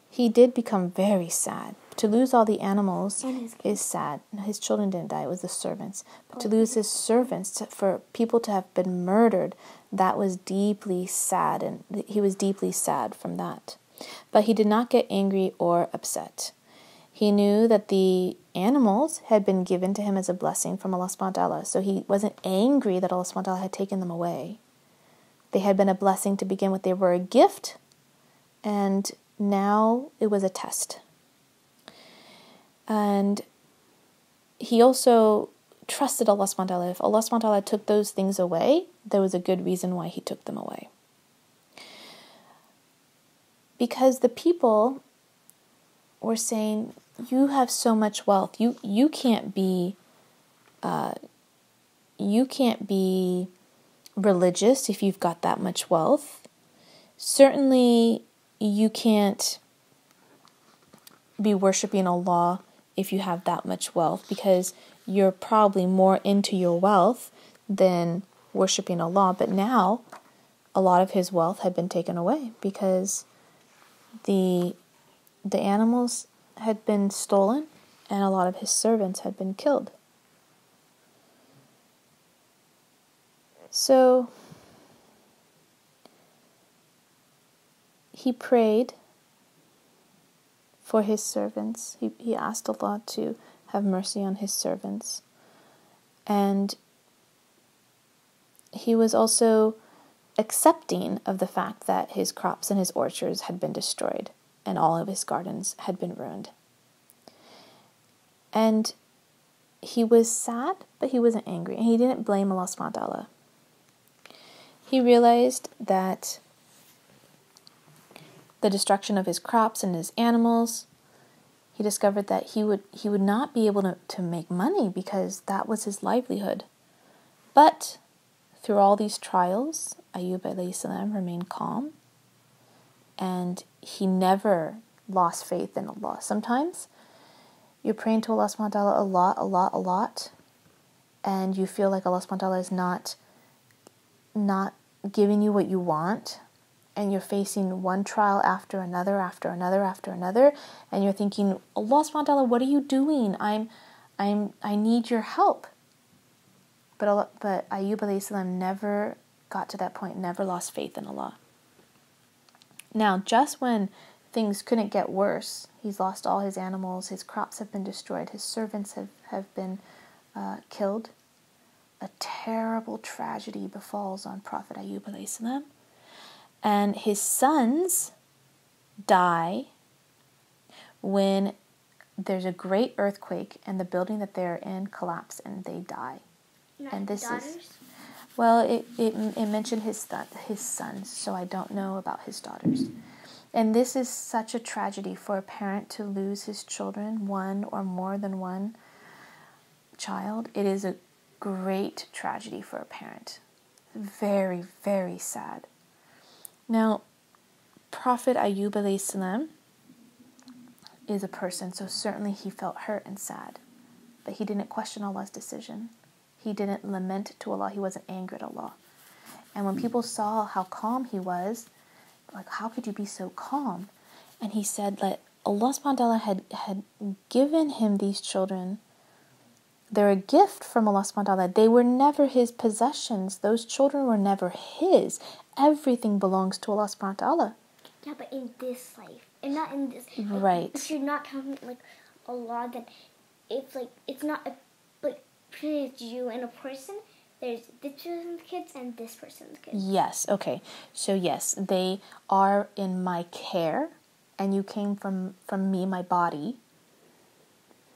he did become very sad. To lose all the animals is sad. His children didn't die, it was the servants. But to lose his servants, for people to have been murdered, that was deeply sad, and he was deeply sad from that. But he did not get angry or upset. He knew that the animals had been given to him as a blessing from Allah subhanahu wa ta'ala. So he wasn't angry that Allah subhanahu wa ta'ala had taken them away. They had been a blessing to begin with. They were a gift, and now it was a test. And he also trusted Allah subhanahu wa ta'ala. If Allah subhanahu wa ta'ala took those things away, there was a good reason why he took them away. Because the people were saying, you have so much wealth. You can't be religious if you've got that much wealth. Certainly you can't be worshiping Allah if you have that much wealth, because you're probably more into your wealth than worshiping Allah. But now a lot of his wealth had been taken away because the animals had been stolen and a lot of his servants had been killed. So he prayed for his servants. He asked Allah to have mercy on his servants. And he was also accepting of the fact that his crops and his orchards had been destroyed and all of his gardens had been ruined. And he was sad, but he wasn't angry. And he didn't blame Allah subhanahu wa ta'ala. He realized that the destruction of his crops and his animals, he discovered that he would not be able to make money because that was his livelihood. But through all these trials, Ayyub alayhi salam remained calm, and he never lost faith in Allah. Sometimes you're praying to Allah subhanahu wa ta'ala a lot, and you feel like Allah subhanahu wa ta'ala is not giving you what you want, and you're facing one trial after another, and you're thinking, Allah subhanahu wa ta'ala, what are you doing? I need your help. But Ayyub alayhi salam never got to that point, never lost faith in Allah. Now, just when things couldn't get worse, he's lost all his animals, his crops have been destroyed, his servants have been killed, a terrible tragedy befalls on Prophet Ayyub alayhi salam, and his sons die when there's a great earthquake and the building that they're in collapses and they die. Not and this daughters? is, well, it mentioned his sons, so I don't know about his daughters. And this is such a tragedy for a parent to lose his children, one or more than one child. It is a great tragedy for a parent. Very, very sad. Now, Prophet Ayyub alayhi salam is a person, so certainly he felt hurt and sad. But he didn't question Allah's decision. He didn't lament to Allah. He wasn't angry at Allah. And when people saw how calm he was, like, how could you be so calm? And he said that Allah subhanahu wa ta'ala had given him these children. They're a gift from Allah subhanahu wa ta'ala. They were never his possessions. Those children were never his. Everything belongs to Allah subhanahu wa ta'ala. Yeah, but in this life, and not in this. Right. If you're not talking like Allah, then it's not a it's you and a person. There's this person's kids and this person's kids. Yes, okay. So yes, they are in my care, and you came from me, my body.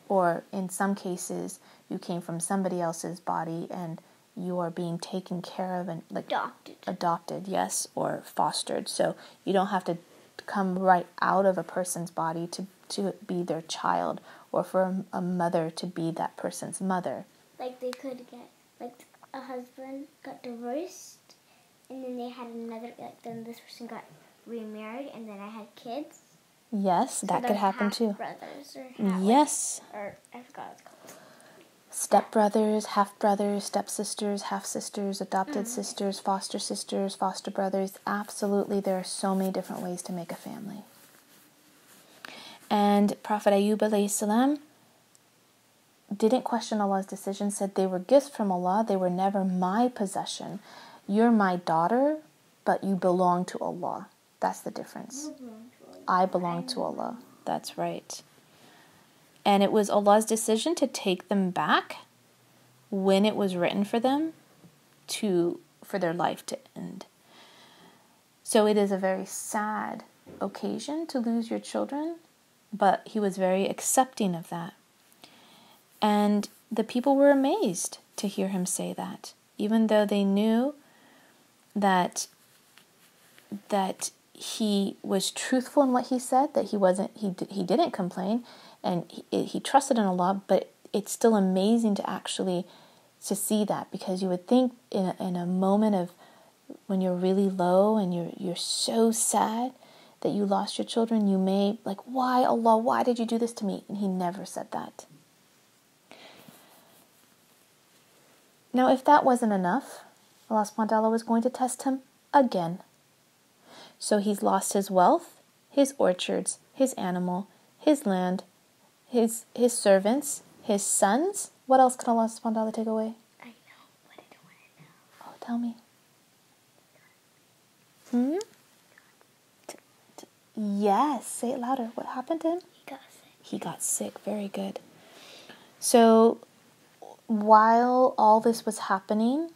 Or in some cases, you came from somebody else's body and you are being taken care of and adopted, yes, or fostered. So you don't have to come right out of a person's body to be their child, or for a mother to be that person's mother. Like they could get, like a husband got divorced, and then they had another, then this person got remarried, and then I had kids. Yes, So that could happen too. Brothers or yes. Or I forgot what it's called. Stepbrothers, half-brothers, stepsisters, half-sisters, adopted sisters, foster brothers. Absolutely, there are so many different ways to make a family. And Prophet Ayyub alayhi salam didn't question Allah's decision, said they were gifts from Allah, they were never my possession. You're my daughter, but you belong to Allah. That's the difference. I belong to Allah. That's right. And it was Allah's decision to take them back when it was written for them for their life to end. So it is a very sad occasion to lose your children, but he was very accepting of that. And the people were amazed to hear him say that, even though they knew that he was truthful in what he said, that he didn't complain, and he trusted in Allah. But it's still amazing to see that, because you would think in a moment of when you're really low and you're so sad that you lost your children, you may like, why Allah, why did you do this to me? And he never said that. Now, if that wasn't enough, Allah subhanahu wa ta'ala was going to test him again. So he's lost his wealth, his orchards, his animal, his land, his servants, his sons. What else can Allah subhanahu wa ta'ala take away? I know, but I don't want to know. Oh, tell me. Yes, say it louder. What happened to him? He got sick. He got sick. Very good. So while all this was happening,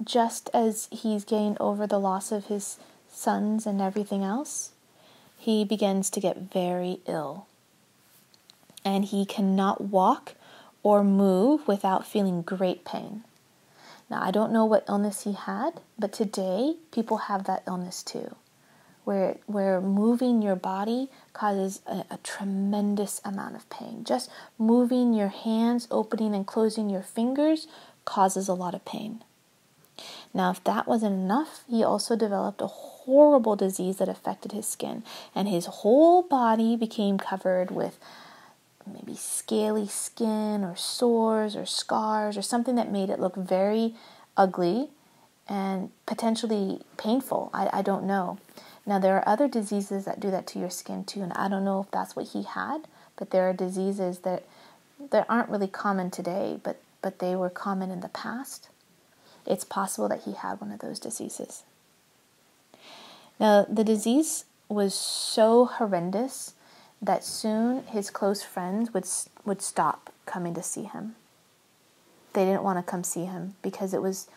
just as he's getting over the loss of his sons and everything else, he begins to get very ill. And he cannot walk or move without feeling great pain. Now, I don't know what illness he had, but today people have that illness too, where moving your body causes a tremendous amount of pain. Just moving your hands, opening and closing your fingers causes a lot of pain. Now, if that wasn't enough, he also developed a horrible disease that affected his skin, and his whole body became covered with maybe scaly skin or sores or scars or something that made it look very ugly and potentially painful. I don't know. Now, there are other diseases that do that to your skin too, and I don't know if that's what he had, but there are diseases that aren't really common today, but they were common in the past. It's possible that he had one of those diseases. Now, the disease was so horrendous that soon his close friends would stop coming to see him. They didn't want to come see him because it was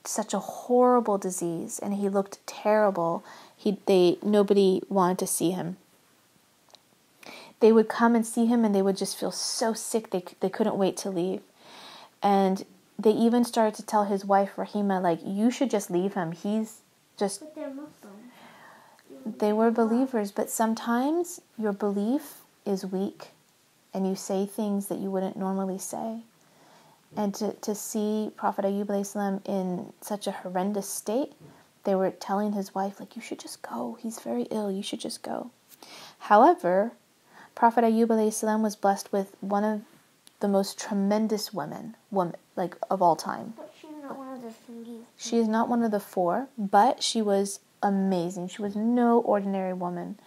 such a horrible disease and he looked terrible. Nobody wanted to see him. They would come and see him and they would just feel so sick they couldn't wait to leave. And they even started to tell his wife Rahima, like, you should just leave him. He's just... But they're Muslim. They were believers, but sometimes your belief is weak and you say things that you wouldn't normally say. And to see Prophet Ayyub alayhi salam in such a horrendous state, they were telling his wife, like, you should just go. He's very ill. You should just go. However, Prophet Ayyub alayhi salam was blessed with one of the most tremendous women like of all time. But she's not one of the thingies. She is not one of the four, but she was amazing. She was no ordinary woman.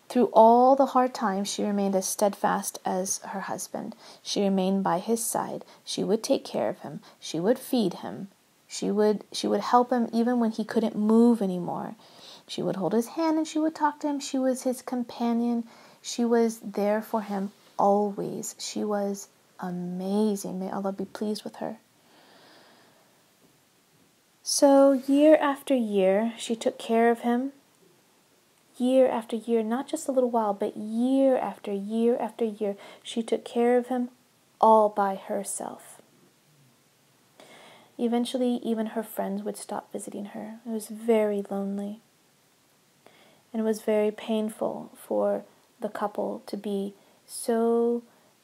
Through all the hard times, she remained as steadfast as her husband. She remained by his side. She would take care of him. She would feed him. She would help him even when he couldn't move anymore. She would hold his hand and she would talk to him. She was his companion. She was there for him always. She was amazing. May Allah be pleased with her. So year after year, she took care of him. Year after year, not just a little while, but year after year after year, she took care of him all by herself. Eventually, even her friends would stop visiting her. It was very lonely. And it was very painful for the couple to be so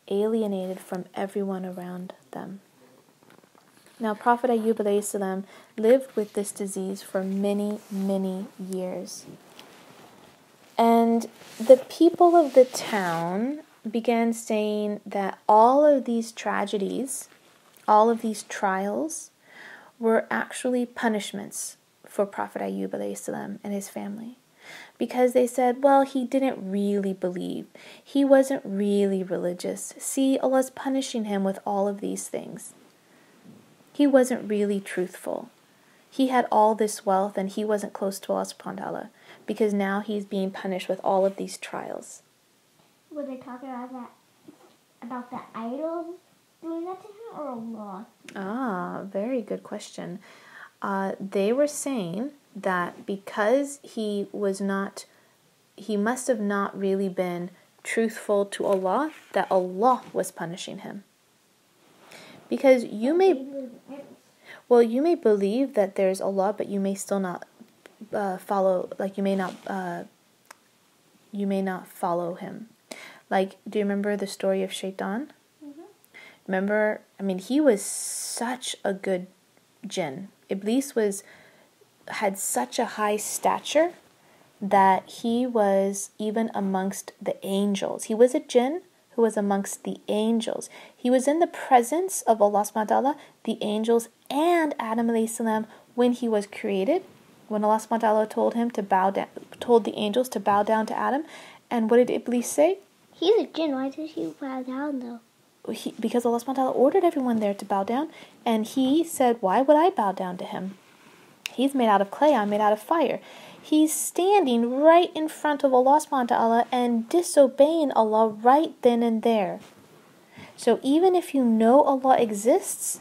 alienated from everyone around them. Now, Prophet Ayyub alayhi salam lived with this disease for many, many years. And the people of the town began saying that all of these tragedies, all of these trials, were actually punishments for Prophet Ayyub alayhi salam and his family. Because they said, well, he didn't really believe. He wasn't really religious. See, Allah's punishing him with all of these things. He wasn't really truthful. He had all this wealth and he wasn't close to Allah subhanahu wa ta'ala, because now he's being punished with all of these trials. Were they talking about the idols doing that to him, or Allah? Ah, very good question. They were saying that because he must have not really been truthful to Allah, that Allah was punishing him. Because you may believe that there's Allah, but you may still not follow. Like you may not follow him. Like, do you remember the story of Shaitan? Mm-hmm. Remember, he was such a good jinn. Iblis had such a high stature that he was even amongst the angels. He was a jinn who was amongst the angels. He was in the presence of Allah subhanahu wa ta'ala, the angels, and Adam alayhi salam when he was created. When Allah subhanahu wa ta'ala told the angels to bow down to Adam. And what did Iblis say? He's a jinn. Why did he bow down though? Because Allah subhanahu wa ta'ala ordered everyone there to bow down. And he said, why would I bow down to him? He's made out of clay, I'm made out of fire. He's standing right in front of Allah subhanahu wa ta'ala and disobeying Allah right then and there. So even if you know Allah exists,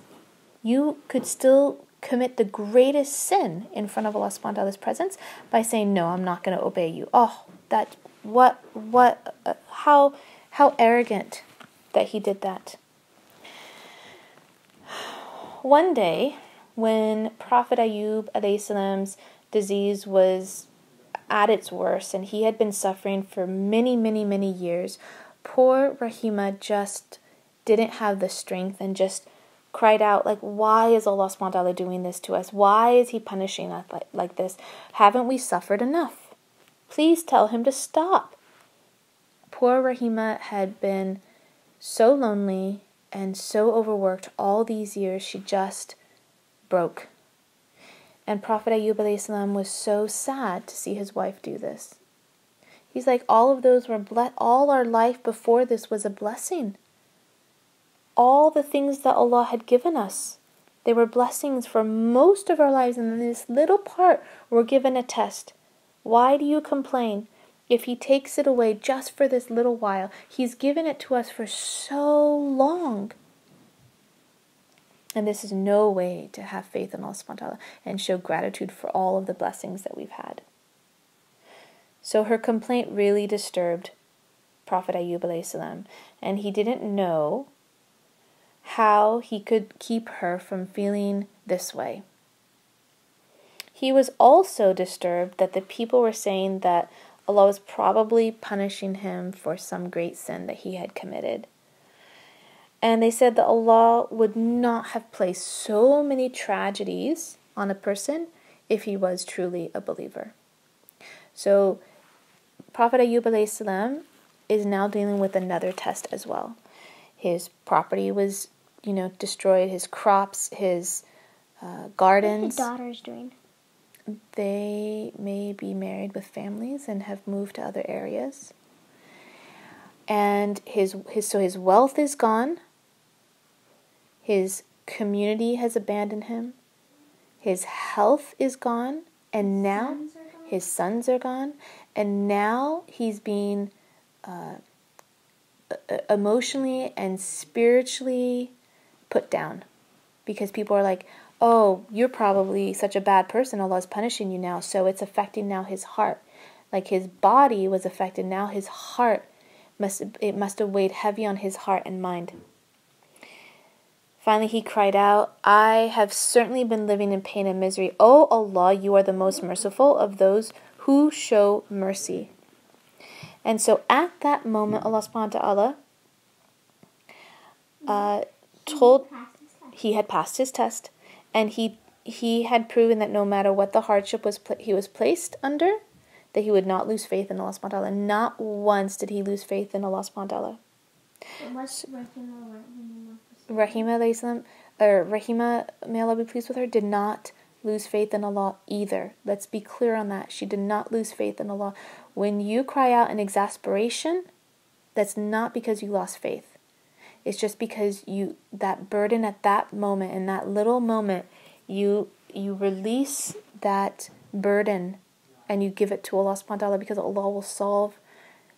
you could still commit the greatest sin in front of Allah subhanahu wa ta'ala's presence by saying, no, I'm not going to obey you. Oh, how arrogant that he did that. One day, when Prophet Ayyub alayhi salam's disease was at its worst and he had been suffering for many, many, many years, poor Rahima just didn't have the strength and just cried out, like, why is Allah subhanahu wa ta'ala doing this to us? Why is he punishing us like this? Haven't we suffered enough? Please tell him to stop. Poor Rahima had been so lonely and so overworked all these years, she just broke. And Prophet Ayyub alayhi salam was so sad to see his wife do this. He's like, all our life before this was a blessing. All the things that Allah had given us, they were blessings for most of our lives, and in this little part we're given a test. Why do you complain? If he takes it away just for this little while, he's given it to us for so long. And this is no way to have faith in Allah subhanahu wa ta'ala and show gratitude for all of the blessings that we've had. So her complaint really disturbed Prophet Ayyub alayhi salam, and he didn't know how he could keep her from feeling this way. He was also disturbed that the people were saying that Allah was probably punishing him for some great sin that he had committed. And they said that Allah would not have placed so many tragedies on a person if he was truly a believer. So Prophet Ayyub alayhi salam is now dealing with another test as well. His property was, destroyed, his crops, his gardens. What are his daughters doing? They may be married with families and have moved to other areas. And his wealth is gone. His community has abandoned him. His health is gone. And now his sons are gone. And now he's being emotionally and spiritually put down. Because people are like, oh, you're probably such a bad person, Allah's punishing you now, so it's affecting now his heart. Like his body was affected, now his heart, must have weighed heavy on his heart and mind. Finally he cried out, I have certainly been living in pain and misery. O Allah, you are the most merciful of those who show mercy. And so at that moment, Allah subhanahu wa ta'ala told he had passed his test, and he had proven that no matter what the hardship he was placed under, that he would not lose faith in Allah subhanahu wa ta'ala. Not once did he lose faith in Allah subhanahu wa ta'ala. Rahima, may Allah be pleased with her, did not lose faith in Allah either. Let's be clear on that. She did not lose faith in Allah. When you cry out in exasperation, that's not because you lost faith. It's just because that burden at that moment, in that little moment, you release that burden and you give it to Allah subhanahu wa ta'ala, because Allah will solve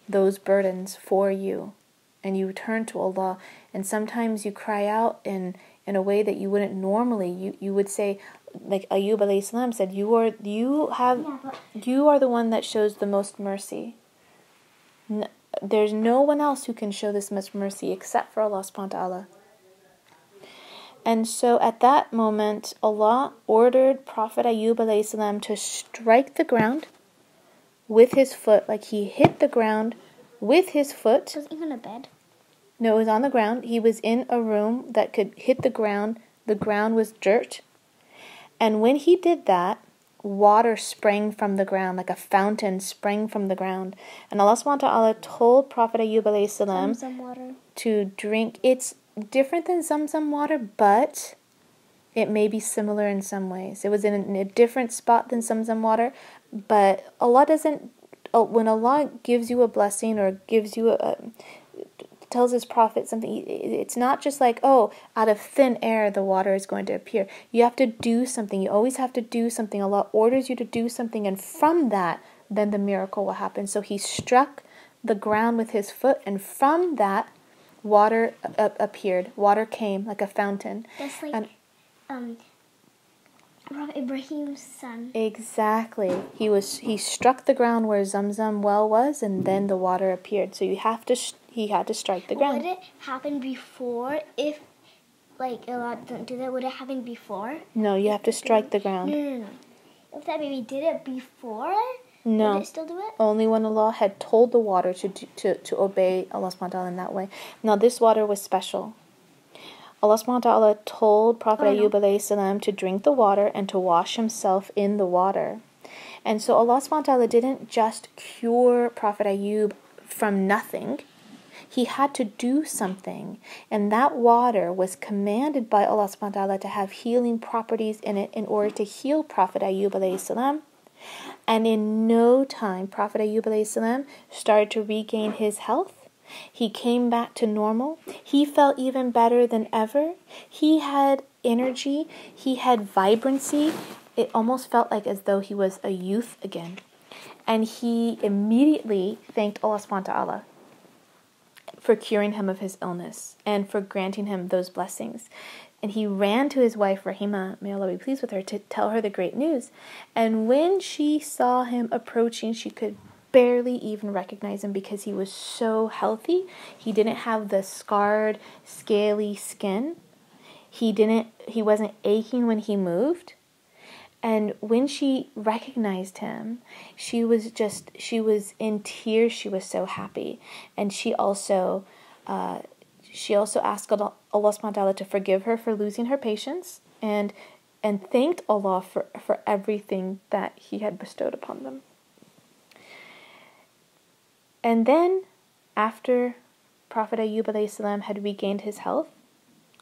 those burdens for you. And you turn to Allah, and sometimes you cry out in a way that you wouldn't normally. You would say, like Ayyub alayhi salam said, you are the one that shows the most mercy. There's no one else who can show this much mercy except for Allah subhanahu wa ta'ala. And so at that moment, Allah ordered Prophet Ayyub alayhi salam to strike the ground with his foot, like he hit the ground with his foot. Was it even a bed? No, it was on the ground. He was in a room that could hit the ground. The ground was dirt. And when he did that, water sprang from the ground, like a fountain sprang from the ground. And Allah subhanahu wa ta'ala told Prophet Ayyub alayhi salam to drink. It's different than Zamzam water, but it may be similar in some ways. It was in a different spot than Zamzam water, but Allah doesn't, when Allah gives you a blessing or gives you tells his prophet something. It's not just like, oh, out of thin air the water is going to appear. You have to do something. You always have to do something. Allah orders you to do something, and from that, then the miracle will happen. So he struck the ground with his foot, and from that, water appeared. Water came like a fountain. That's like Ibrahim's son. Exactly. He struck the ground where Zamzam well was, and then the water appeared. So he had to strike the ground. Would it happen before if, like, Allah don't do that? Would it happen before? No, you have to strike the ground. No. If that baby did it before, no. Would it still do it? Only when Allah had told the water to obey Allah subhanahu wa ta'ala in that way. Now this water was special. Allah subhanahu wa ta'ala told Prophet Ayyub alayhi salam to drink the water and to wash himself in the water. And so Allah subhanahu wa ta'ala didn't just cure Prophet Ayyub from nothing. He had to do something. And that water was commanded by Allah subhanahu wa ta'ala to have healing properties in it in order to heal Prophet Ayyub alayhi salam. And in no time, Prophet Ayyub alayhi salam started to regain his health. He came back to normal. He felt even better than ever. He had energy. He had vibrancy. It almost felt like as though he was a youth again. And he immediately thanked Allah subhanahu wa ta'ala for curing him of his illness and for granting him those blessings. And he ran to his wife, Rahima, may Allah be pleased with her, to tell her the great news. And when she saw him approaching, she could barely even recognize him because he was so healthy. He didn't have the scarred, scaly skin. He wasn't aching when he moved. And when she recognized him, she was in tears. She was so happy. And she also asked Allah subhanahu wa ta'ala to forgive her for losing her patience and thanked Allah for everything that He had bestowed upon them. And then, after Prophet Ayyub alayhi salam had regained his health,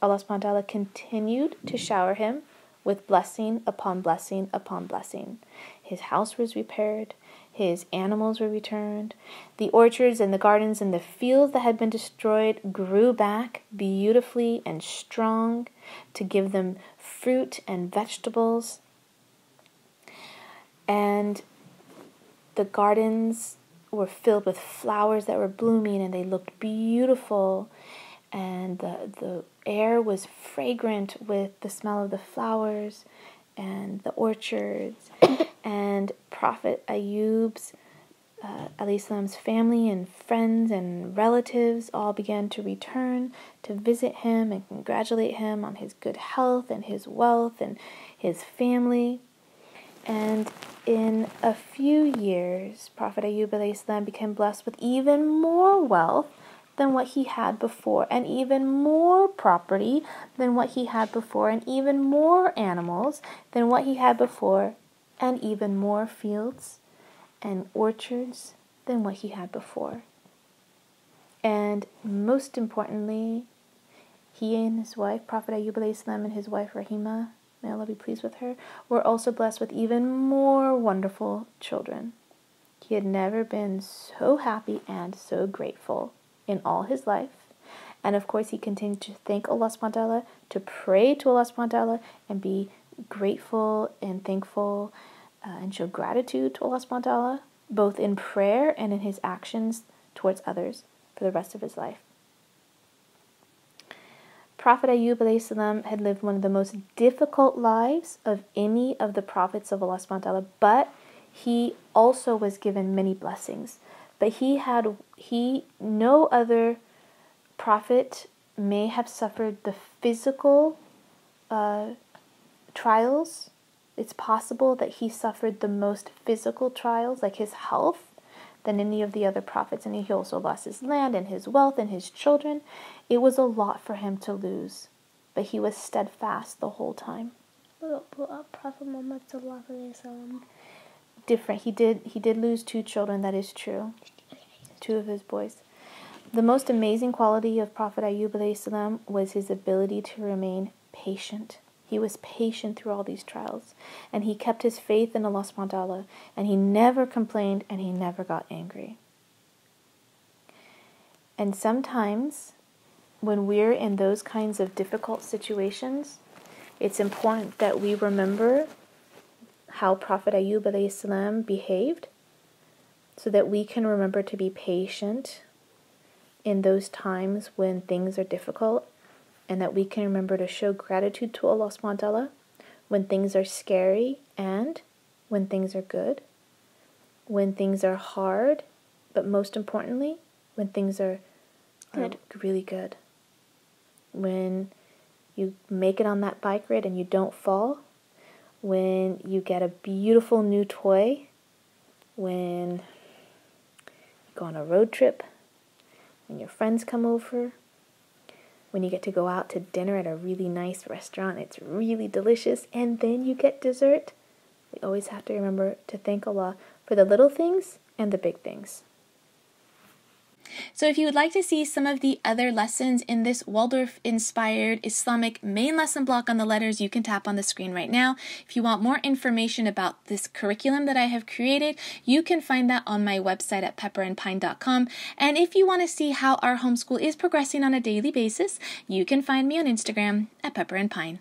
Allah subhanahu wa ta'ala continued to shower him with blessing upon blessing upon blessing. His house was repaired. His animals were returned. The orchards and the gardens and the fields that had been destroyed grew back beautifully and strong to give them fruit and vegetables. And the gardens were filled with flowers that were blooming, and they looked beautiful. And the air was fragrant with the smell of the flowers and the orchards. And Prophet Ayyub's alayhi salam's family and friends and relatives all began to return to visit him and congratulate him on his good health and his wealth and his family. And in a few years, Prophet Ayyub alayhi salam became blessed with even more wealth than what he had before, and even more property than what he had before, and even more animals than what he had before, and even more fields and orchards than what he had before. And most importantly, he and his wife, Prophet Ayyub alayhi salam, and his wife Rahima, may Allah be pleased with her, were also blessed with even more wonderful children. He had never been so happy and so grateful in all his life. And of course, he continued to thank Allah subhanahu wa ta'ala, to pray to Allah subhanahu wa ta'ala, and be grateful and thankful and show gratitude to Allah subhanahu wa ta'ala, both in prayer and in his actions towards others for the rest of his life. Prophet Ayyub alayhi salam had lived one of the most difficult lives of any of the prophets of Allah subhanahu wa ta'ala, but he also was given many blessings. But no other prophet may have suffered the physical trials. It's possible that he suffered the most physical trials, like his health, than any of the other prophets. And he also lost his land and his wealth and his children. It was a lot for him to lose, but he was steadfast the whole time. Prophet Muhammad sallallahu alaihi wasallam. Different. He did lose 2 children, that is true. 2 of his boys. The most amazing quality of Prophet Ayyub alayhi salam was his ability to remain patient. He was patient through all these trials. And he kept his faith in Allah subhanahu wa ta'ala. And he never complained and he never got angry. And sometimes when we're in those kinds of difficult situations, it's important that we remember how Prophet Ayyub alayhi salam behaved, so that we can remember to be patient in those times when things are difficult, and that we can remember to show gratitude to Allah subhanahu wa ta'ala when things are scary and when things are good, when things are hard, but most importantly, when things are really good. When you make it on that bike ride and you don't fall, when you get a beautiful new toy, when you go on a road trip, when your friends come over, when you get to go out to dinner at a really nice restaurant, it's really delicious, and then you get dessert. We always have to remember to thank Allah for the little things and the big things. So if you would like to see some of the other lessons in this Waldorf-inspired Islamic main lesson block on the letters, you can tap on the screen right now. If you want more information about this curriculum that I have created, you can find that on my website at pepperandpine.com. And if you want to see how our homeschool is progressing on a daily basis, you can find me on Instagram at pepperandpine.